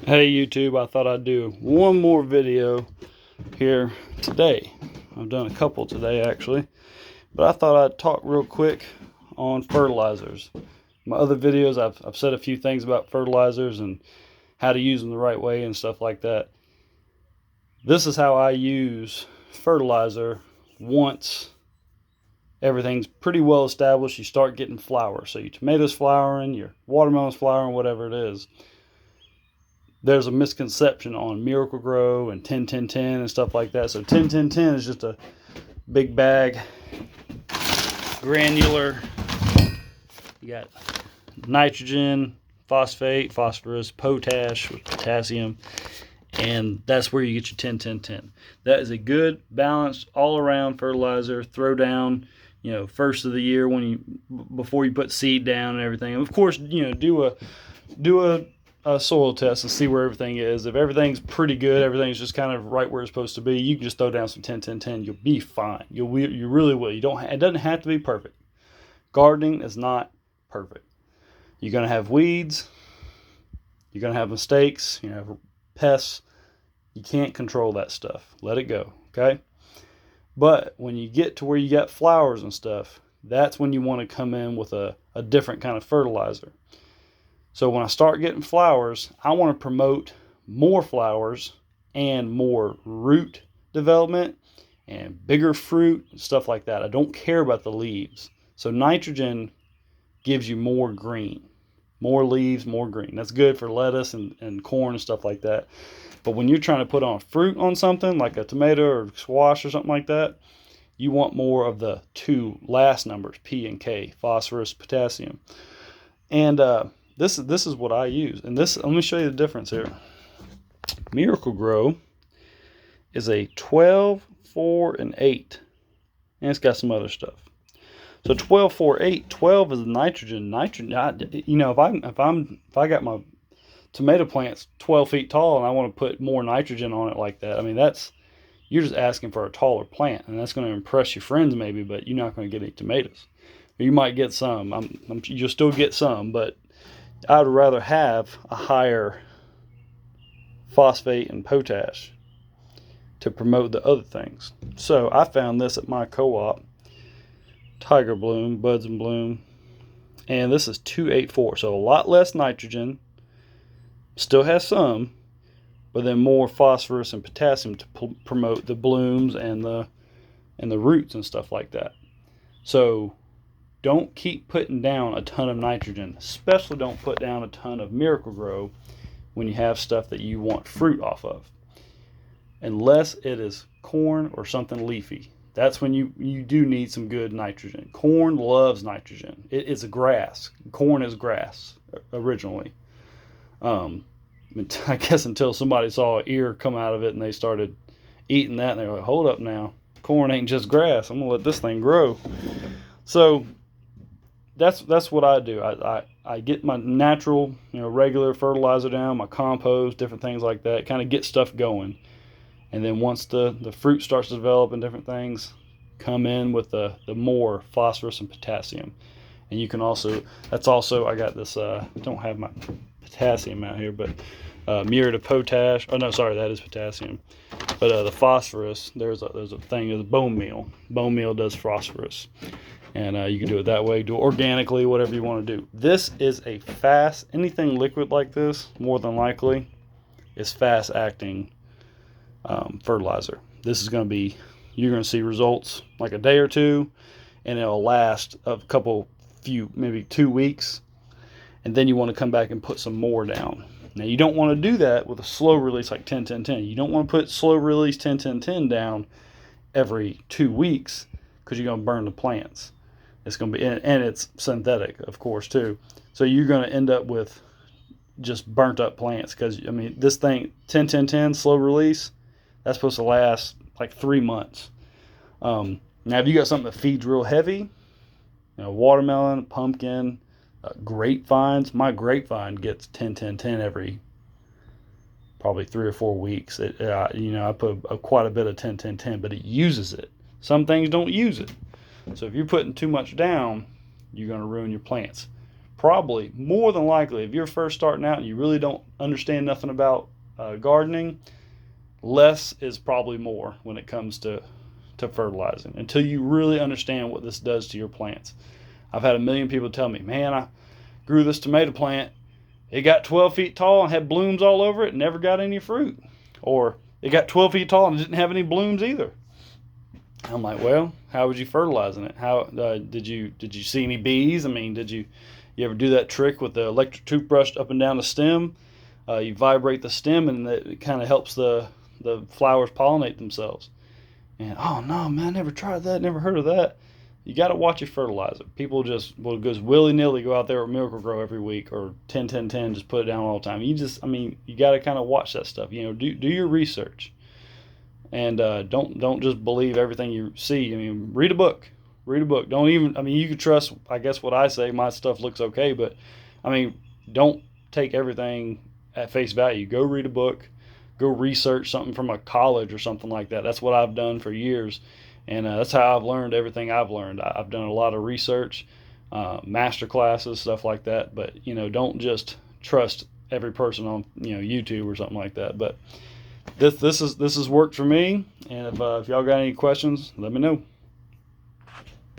Hey YouTube, I thought I'd do one more video here today. I've done a couple today actually, but I thought I'd talk real quick on fertilizers. My other videos, I've said a few things about fertilizers and how to use them the right way and stuff like that. This is how I use fertilizer once everything's pretty well established. You start getting flowers. So your tomatoes flowering, your watermelon's flowering, whatever it is. There's a misconception on Miracle-Gro and 10-10-10 and stuff like that. So 10-10-10 is just a big bag, granular. You got nitrogen, phosphate, phosphorus, potash with potassium, and that's where you get your 10-10-10. That is a good, balanced, all-around fertilizer. Throw down, first of the year before you put seed down and everything. And of course, do a soil test and see where everything is. If everything's pretty good, everything's just kind of right where it's supposed to be, you can just throw down some 10-10-10. You'll be fine. You really will. It doesn't have to be perfect. Gardening is not perfect. You're going to have weeds. You're going to have mistakes. You have pests. You can't control that stuff. Let it go, okay? But when you get to where you got flowers and stuff, that's when you want to come in with a different kind of fertilizer. So when I start getting flowers, I want to promote more flowers and more root development and bigger fruit and stuff like that. I don't care about the leaves. So nitrogen gives you more green, more leaves, more green. That's good for lettuce and corn and stuff like that. But when you're trying to put on fruit on something like a tomato or squash or something like that, you want more of the two last numbers, P and K, phosphorus, potassium. And this is what I use. And let me show you the difference here. Miracle-Gro is a 12, 4, and 8. And it's got some other stuff. So 12, 4, 8, 12 is nitrogen. If I got my tomato plants 12 feet tall and I want to put more nitrogen on it like that, you're just asking for a taller plant, and that's going to impress your friends maybe, but you're not going to get any tomatoes. You might get some. You'll still get some, but I would rather have a higher phosphate and potash to promote the other things. So I found this at my co-op, Tiger Bloom, Buds and Bloom, and this is 284. So a lot less nitrogen, still has some, but then more phosphorus and potassium to promote the blooms and the roots and stuff like that. So don't keep putting down a ton of nitrogen. Especially don't put down a ton of Miracle-Gro when you have stuff that you want fruit off of. Unless it is corn or something leafy. That's when you do need some good nitrogen. Corn loves nitrogen. It is a grass. Corn is grass originally. I guess until somebody saw an ear come out of it and they started eating that, and they were like, hold up now. Corn ain't just grass. I'm going to let this thing grow. So that's what I do. I get my natural, regular fertilizer down, my compost, different things like that, kind of get stuff going. And then once the fruit starts to develop and different things, come in with the more phosphorus and potassium. And you can also, I got this, don't have my potassium out here, but mirror to potash. Oh no, sorry, that is potassium. But the phosphorus, there's a thing is bone meal. Bone meal does phosphorus. And you can do it that way, do it organically, whatever you want to do. This is a anything liquid like this, more than likely, is fast acting fertilizer. This is going to be, you're going to see results like a day or two, and it'll last maybe 2 weeks. And then you want to come back and put some more down. Now, you don't want to do that with a slow release like 10-10-10. You don't want to put slow release 10-10-10 down every 2 weeks because you're going to burn the plants. It's going to be, and it's synthetic, of course, too. So you're going to end up with just burnt up plants because, this thing, 10-10-10, slow release, that's supposed to last like 3 months. Now, if you got something that feeds real heavy, watermelon, pumpkin, grapevines. My grapevine gets 10-10-10 every probably 3 or 4 weeks. I put quite a bit of 10-10-10, but it uses it. Some things don't use it. So if you're putting too much down, you're going to ruin your plants. probably, more than likely, if you're first starting out and you really don't understand nothing about gardening, less is probably more when it comes to fertilizing until you really understand what this does to your plants. I've had a million people tell me, man, I grew this tomato plant. It got 12 feet tall and had blooms all over it and never got any fruit. Or it got 12 feet tall and didn't have any blooms either. I'm like, well, how was you fertilizing it? How did you see any bees? I mean, did you ever do that trick with the electric toothbrush up and down the stem? You vibrate the stem and it kind of helps the flowers pollinate themselves. And oh no, man, I never tried that, never heard of that. You got to watch your fertilizer. People just will just willy-nilly go out there with Miracle-Gro every week or 10-10-10, just put it down all the time. You got to kind of watch that stuff. Do your research, and don't just believe everything you see. I mean, read a book. Read a book. Don't even. I mean, you can trust. I guess what I say, my stuff looks okay, but I mean, don't take everything at face value. Go read a book. Go research something from a college or something like that. That's what I've done for years, and that's how I've learned everything I've learned. I've done a lot of research, master classes, stuff like that. But don't just trust every person on YouTube or something like that. But this has worked for me, and if y'all got any questions, let me know.